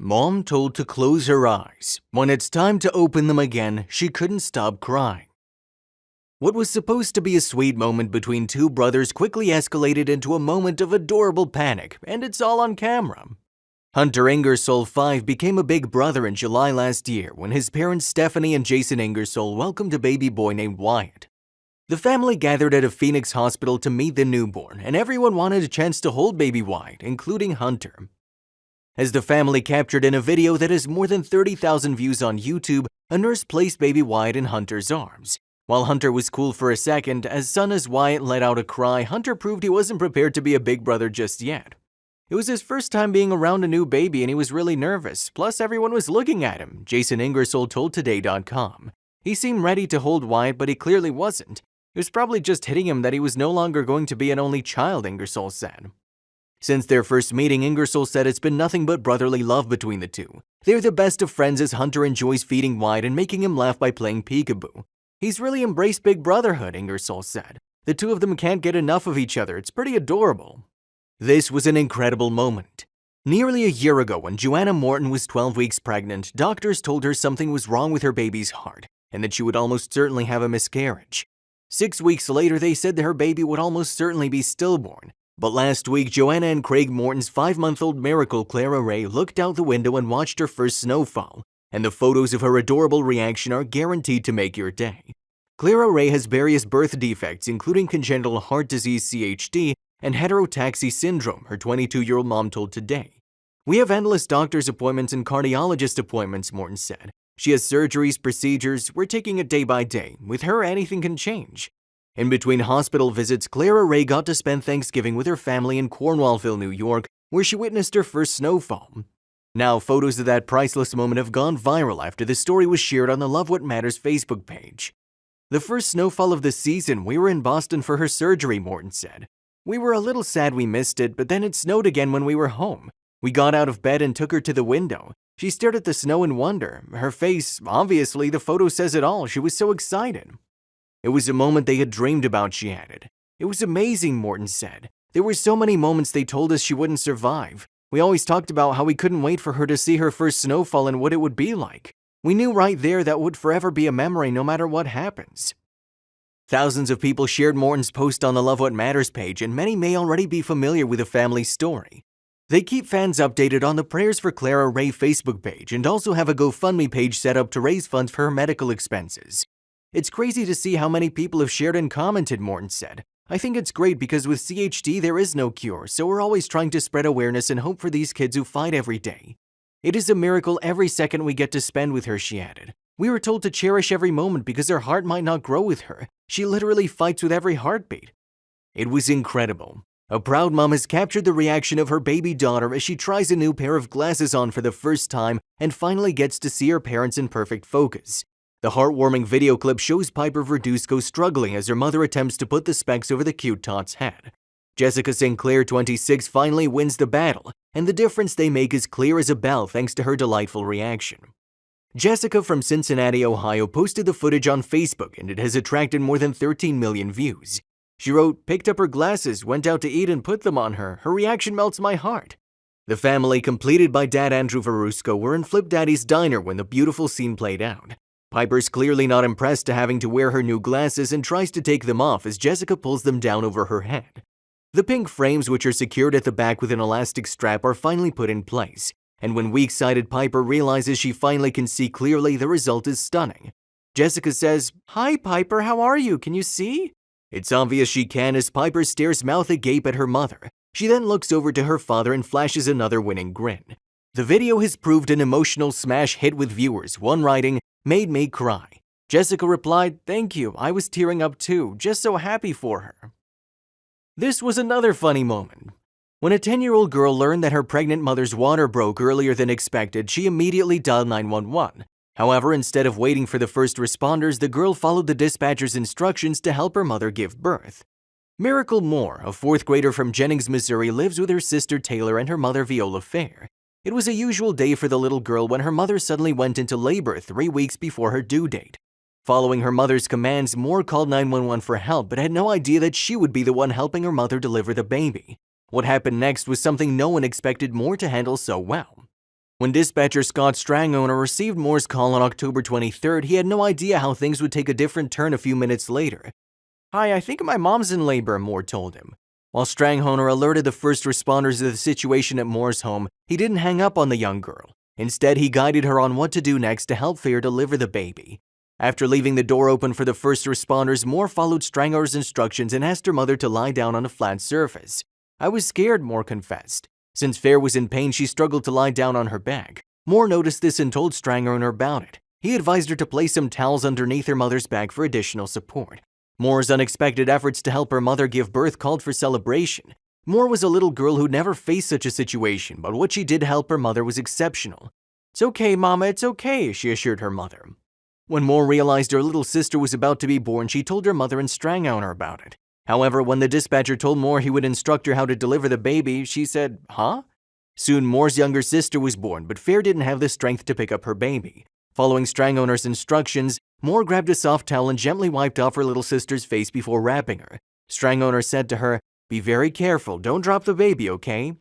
Mom told to close her eyes. When it's time to open them again, she couldn't stop crying. What was supposed to be a sweet moment between two brothers quickly escalated into a moment of adorable panic, and it's all on camera. Hunter Ingersoll 5 became a big brother in July last year when his parents Stephanie and Jason Ingersoll welcomed a baby boy named Wyatt. The family gathered at a Phoenix hospital to meet the newborn, and everyone wanted a chance to hold baby Wyatt, including Hunter. As the family captured in a video that has more than 30,000 views on YouTube, a nurse placed baby Wyatt in Hunter's arms. While Hunter was cool for a second, as soon as Wyatt let out a cry, Hunter proved he wasn't prepared to be a big brother just yet. It was his first time being around a new baby and he was really nervous, plus everyone was looking at him, Jason Ingersoll told Today.com. He seemed ready to hold Wyatt, but he clearly wasn't. It was probably just hitting him that he was no longer going to be an only child, Ingersoll said. Since their first meeting, Ingersoll said it's been nothing but brotherly love between the two. They're the best of friends as Hunter enjoys feeding Wyatt and making him laugh by playing peekaboo. He's really embraced big brotherhood, Ingersoll said. The two of them can't get enough of each other. It's pretty adorable. This was an incredible moment. Nearly a year ago, when Joanna Morton was 12 weeks pregnant, doctors told her something was wrong with her baby's heart and that she would almost certainly have a miscarriage. 6 weeks later, they said that her baby would almost certainly be stillborn. But last week, Joanna and Craig Morton's 5-month-old miracle Clara Ray looked out the window and watched her first snowfall, and the photos of her adorable reaction are guaranteed to make your day. Clara Ray has various birth defects, including congenital heart disease CHD and heterotaxy syndrome, her 22-year-old mom told Today. We have endless doctor's appointments and cardiologist appointments, Morton said. She has surgeries, procedures, we're taking it day by day. With her, anything can change. In between hospital visits, Clara Ray got to spend Thanksgiving with her family in Cornwallville, New York, where she witnessed her first snowfall. Now, photos of that priceless moment have gone viral after the story was shared on the Love What Matters Facebook page. The first snowfall of the season, we were in Boston for her surgery, Morton said. We were a little sad we missed it, but then it snowed again when we were home. We got out of bed and took her to the window. She stared at the snow in wonder. Her face, obviously, the photo says it all. She was so excited. It was a moment they had dreamed about, she added. It was amazing, Morton said. There were so many moments they told us she wouldn't survive. We always talked about how we couldn't wait for her to see her first snowfall and what it would be like. We knew right there that would forever be a memory no matter what happens. Thousands of people shared Morton's post on the Love What Matters page, and many may already be familiar with the family's story. They keep fans updated on the Prayers for Clara Ray Facebook page and also have a GoFundMe page set up to raise funds for her medical expenses. It's crazy to see how many people have shared and commented, Morton said. I think it's great because with CHD there is no cure, so we're always trying to spread awareness and hope for these kids who fight every day. It is a miracle every second we get to spend with her, she added. We were told to cherish every moment because her heart might not grow with her. She literally fights with every heartbeat. It was incredible. A proud mom has captured the reaction of her baby daughter as she tries a new pair of glasses on for the first time and finally gets to see her parents in perfect focus. The heartwarming video clip shows Piper Verduzco struggling as her mother attempts to put the specs over the cute tot's head. Jessica Sinclair, 26, finally wins the battle, and the difference they make is clear as a bell thanks to her delightful reaction. Jessica from Cincinnati, Ohio posted the footage on Facebook, and it has attracted more than 13 million views. She wrote, picked up her glasses, went out to eat and put them on her. Her reaction melts my heart. The family, completed by Dad Andrew Verusco, were in Flip Daddy's diner when the beautiful scene played out. Piper's clearly not impressed to having to wear her new glasses and tries to take them off as Jessica pulls them down over her head. The pink frames, which are secured at the back with an elastic strap, are finally put in place, and when weak-sighted Piper realizes she finally can see clearly, the result is stunning. Jessica says, "Hi Piper, how are you? Can you see?" It's obvious she can as Piper stares mouth agape at her mother. She then looks over to her father and flashes another winning grin. The video has proved an emotional smash hit with viewers, one writing, "Made me cry." Jessica replied, "Thank you, I was tearing up too, just so happy for her." This was another funny moment. When a 10-year-old girl learned that her pregnant mother's water broke earlier than expected, she immediately dialed 911. However, instead of waiting for the first responders, the girl followed the dispatcher's instructions to help her mother give birth. Miracle Moore, a 4th grader from Jennings, Missouri, lives with her sister Taylor and her mother Viola Fair. It was a usual day for the little girl when her mother suddenly went into labor 3 weeks before her due date. Following her mother's commands, Moore called 911 for help but had no idea that she would be the one helping her mother deliver the baby. What happened next was something no one expected Moore to handle so well. When dispatcher Scott Strangowner received Moore's call on October 23rd, he had no idea how things would take a different turn a few minutes later. "Hi, I think my mom's in labor," Moore told him. While Strangowner alerted the first responders of the situation at Moore's home, he didn't hang up on the young girl. Instead, he guided her on what to do next to help Fair deliver the baby. After leaving the door open for the first responders, Moore followed Strangowner's instructions and asked her mother to lie down on a flat surface. "I was scared," Moore confessed. Since Fair was in pain, she struggled to lie down on her back. Moore noticed this and told Strangowner about it. He advised her to place some towels underneath her mother's back for additional support. Moore's unexpected efforts to help her mother give birth called for celebration. Moore was a little girl who'd never faced such a situation, but what she did to help her mother was exceptional. "It's okay, Mama, it's okay," she assured her mother. When Moore realized her little sister was about to be born, she told her mother and Strangowner about it. However, when the dispatcher told Moore he would instruct her how to deliver the baby, she said, "Huh?" Soon, Moore's younger sister was born, but Fair didn't have the strength to pick up her baby. Following Strangowner's instructions, Moore grabbed a soft towel and gently wiped off her little sister's face before wrapping her. Strangowner said to her, "Be very careful, don't drop the baby, okay?"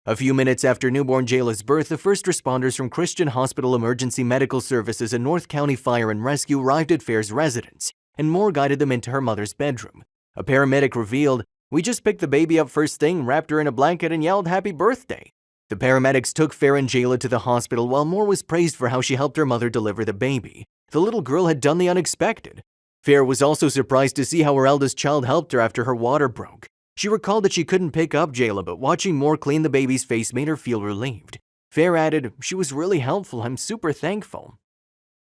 A few minutes after newborn Jayla's birth, the first responders from Christian Hospital Emergency Medical Services and North County Fire and Rescue arrived at Fair's residence, and Moore guided them into her mother's bedroom. A paramedic revealed, "We just picked the baby up first thing, wrapped her in a blanket, and yelled happy birthday." The paramedics took Fair and Jayla to the hospital while Moore was praised for how she helped her mother deliver the baby. The little girl had done the unexpected. Fair was also surprised to see how her eldest child helped her after her water broke. She recalled that she couldn't pick up Jayla, but watching Moore clean the baby's face made her feel relieved. Fair added, "She was really helpful, I'm super thankful."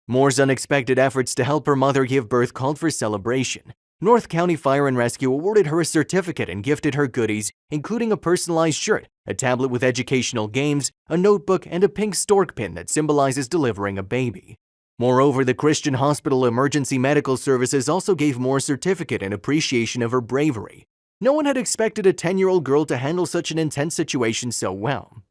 Moore's unexpected efforts to help her mother give birth called for celebration. North County Fire and Rescue awarded her a certificate and gifted her goodies, including a personalized shirt, a tablet with educational games, a notebook, and a pink stork pin that symbolizes delivering a baby. Moreover, the Christian Hospital Emergency Medical Services also gave Moore a certificate in appreciation of her bravery. No one had expected a 10-year-old girl to handle such an intense situation so well.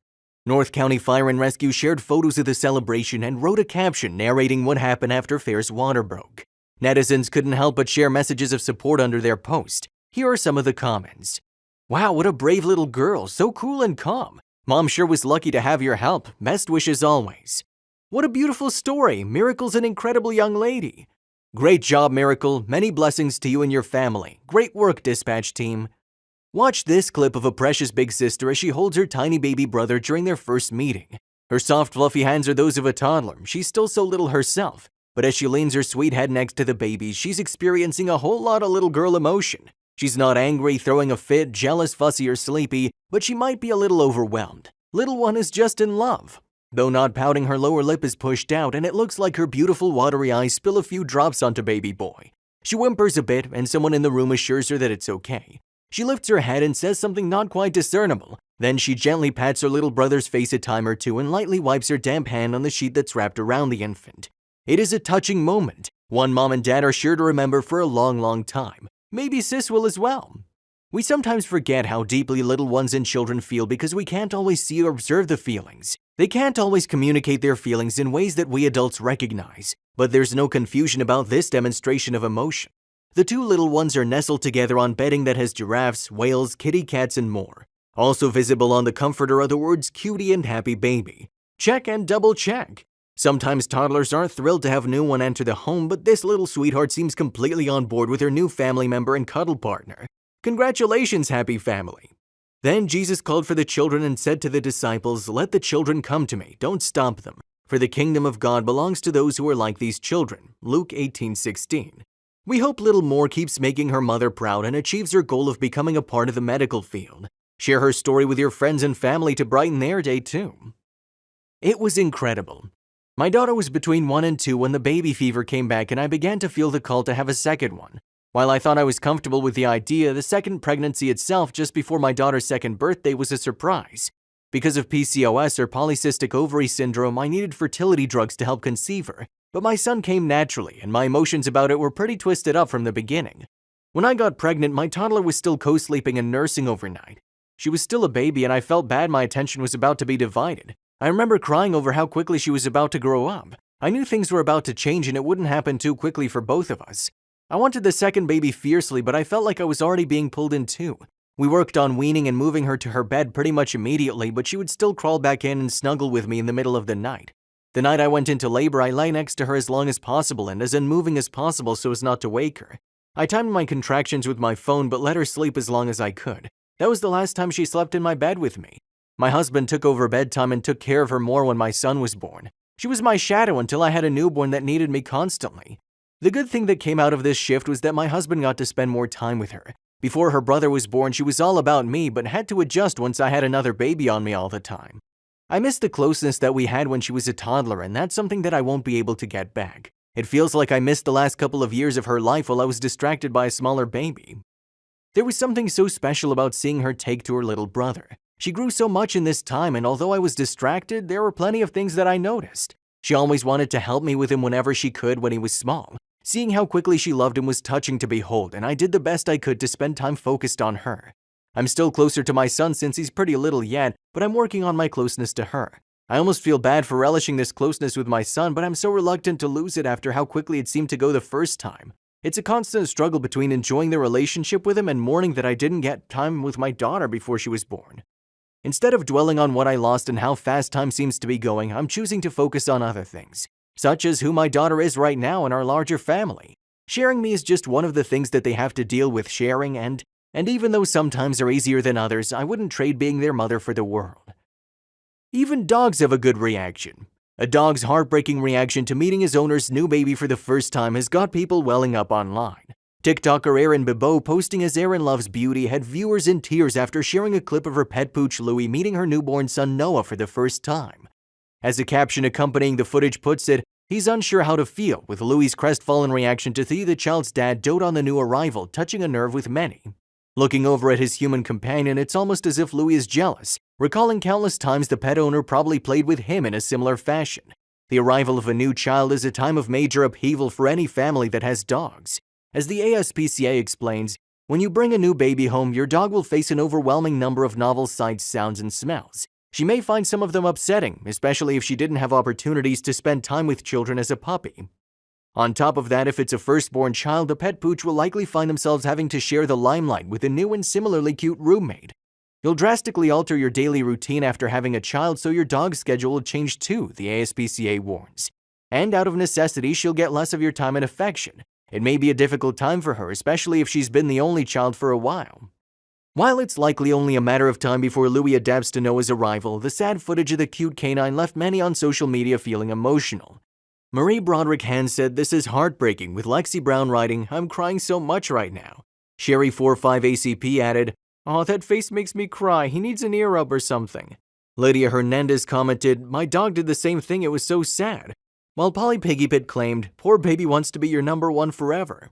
North County Fire and Rescue shared photos of the celebration and wrote a caption narrating what happened after Fair's water broke. Netizens couldn't help but share messages of support under their post. Here are some of the comments. "Wow, what a brave little girl, so cool and calm. Mom sure was lucky to have your help. Best wishes always." "What a beautiful story. Miracle's an incredible young lady." "Great job, Miracle. Many blessings to you and your family. Great work, dispatch team." Watch this clip of a precious big sister as she holds her tiny baby brother during their first meeting. Her soft, fluffy hands are those of a toddler. She's still so little herself. But as she leans her sweet head next to the baby, she's experiencing a whole lot of little girl emotion. She's not angry, throwing a fit, jealous, fussy, or sleepy, but she might be a little overwhelmed. Little one is just in love. Though not pouting, her lower lip is pushed out, and it looks like her beautiful watery eyes spill a few drops onto baby boy. She whimpers a bit, and someone in the room assures her that it's okay. She lifts her head and says something not quite discernible. Then she gently pats her little brother's face a time or two and lightly wipes her damp hand on the sheet that's wrapped around the infant. It is a touching moment, one mom and dad are sure to remember for a long, long time. Maybe sis will as well. We sometimes forget how deeply little ones and children feel because we can't always see or observe the feelings. They can't always communicate their feelings in ways that we adults recognize, but there's no confusion about this demonstration of emotion. The two little ones are nestled together on bedding that has giraffes, whales, kitty cats, and more. Also visible on the comforter are the words cutie and happy baby. Check and double check. Sometimes toddlers aren't thrilled to have new one enter the home, but this little sweetheart seems completely on board with her new family member and cuddle partner. Congratulations, happy family. Then Jesus called for the children and said to the disciples, "Let the children come to me, don't stop them, for the kingdom of God belongs to those who are like these children." Luke 18:16. We hope little Moore keeps making her mother proud and achieves her goal of becoming a part of the medical field. Share her story with your friends and family to brighten their day too. It was incredible. My daughter was between 1 and 2 when the baby fever came back and I began to feel the call to have a second one. While I thought I was comfortable with the idea, the second pregnancy itself just before my daughter's second birthday was a surprise. Because of PCOS or polycystic ovary syndrome, I needed fertility drugs to help conceive her, but my son came naturally and my emotions about it were pretty twisted up from the beginning. When I got pregnant, my toddler was still co-sleeping and nursing overnight. She was still a baby and I felt bad my attention was about to be divided. I remember crying over how quickly she was about to grow up. I knew things were about to change and it wouldn't happen too quickly for both of us. I wanted the second baby fiercely, but I felt like I was already being pulled in too. We worked on weaning and moving her to her bed pretty much immediately, but she would still crawl back in and snuggle with me in the middle of the night. The night I went into labor, I lay next to her as long as possible and as unmoving as possible so as not to wake her. I timed my contractions with my phone but let her sleep as long as I could. That was the last time she slept in my bed with me. My husband took over bedtime and took care of her more when my son was born. She was my shadow until I had a newborn that needed me constantly. The good thing that came out of this shift was that my husband got to spend more time with her. Before her brother was born, she was all about me but had to adjust once I had another baby on me all the time. I miss the closeness that we had when she was a toddler, and that's something that I won't be able to get back. It feels like I missed the last couple of years of her life while I was distracted by a smaller baby. There was something so special about seeing her take to her little brother. She grew so much in this time, and although I was distracted, there were plenty of things that I noticed. She always wanted to help me with him whenever she could when he was small. Seeing how quickly she loved him was touching to behold, and I did the best I could to spend time focused on her. I'm still closer to my son since he's pretty little yet, but I'm working on my closeness to her. I almost feel bad for relishing this closeness with my son, but I'm so reluctant to lose it after how quickly it seemed to go the first time. It's a constant struggle between enjoying the relationship with him and mourning that I didn't get time with my daughter before she was born. Instead of dwelling on what I lost and how fast time seems to be going, I'm choosing to focus on other things, such as who my daughter is right now in our larger family. Sharing me is just one of the things that they have to deal with sharing, and even though sometimes are easier than others, I wouldn't trade being their mother for the world. Even dogs have a good reaction. A dog's heartbreaking reaction to meeting his owner's new baby for the first time has got people welling up online. TikToker Erin Bibeau, posting as Erin Loves Beauty, had viewers in tears after sharing a clip of her pet pooch Louie meeting her newborn son Noah for the first time. As the caption accompanying the footage puts it, he's unsure how to feel, with Louie's crestfallen reaction to see the child's dad dote on the new arrival touching a nerve with many. Looking over at his human companion, it's almost as if Louie is jealous, recalling countless times the pet owner probably played with him in a similar fashion. The arrival of a new child is a time of major upheaval for any family that has dogs. As the ASPCA explains, when you bring a new baby home, your dog will face an overwhelming number of novel sights, sounds, and smells. She may find some of them upsetting, especially if she didn't have opportunities to spend time with children as a puppy. On top of that, if it's a firstborn child, the pet pooch will likely find themselves having to share the limelight with a new and similarly cute roommate. You'll drastically alter your daily routine after having a child, so your dog's schedule will change too, the ASPCA warns. And out of necessity, she'll get less of your time and affection. It may be a difficult time for her, especially if she's been the only child for a while. While it's likely only a matter of time before Louie adapts to Noah's arrival, the sad footage of the cute canine left many on social media feeling emotional. Marie Broderick Hand said this is heartbreaking, with Lexi Brown writing, "I'm crying so much right now." Sherry45ACP added, "Aw, that face makes me cry, he needs an ear rub or something." Lydia Hernandez commented, "My dog did the same thing, it was so sad." While Polly Piggypit claimed, "Poor baby wants to be your number one forever."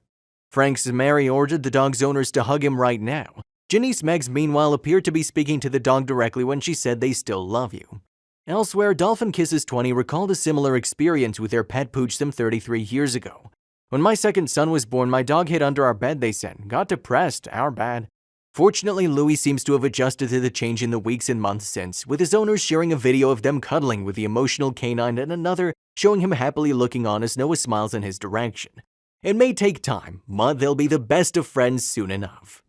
Frank Samari ordered the dog's owners to hug him right now. Janice Meggs meanwhile appeared to be speaking to the dog directly when she said they still love you. Elsewhere, Dolphin Kisses 20 recalled a similar experience with their pet pooch some 33 years ago. "When my second son was born, my dog hid under our bed," they said. "Got depressed, our bad." Fortunately, Louie seems to have adjusted to the change in the weeks and months since, with his owners sharing a video of them cuddling with the emotional canine and another showing him happily looking on as Noah smiles in his direction. It may take time, but they'll be the best of friends soon enough.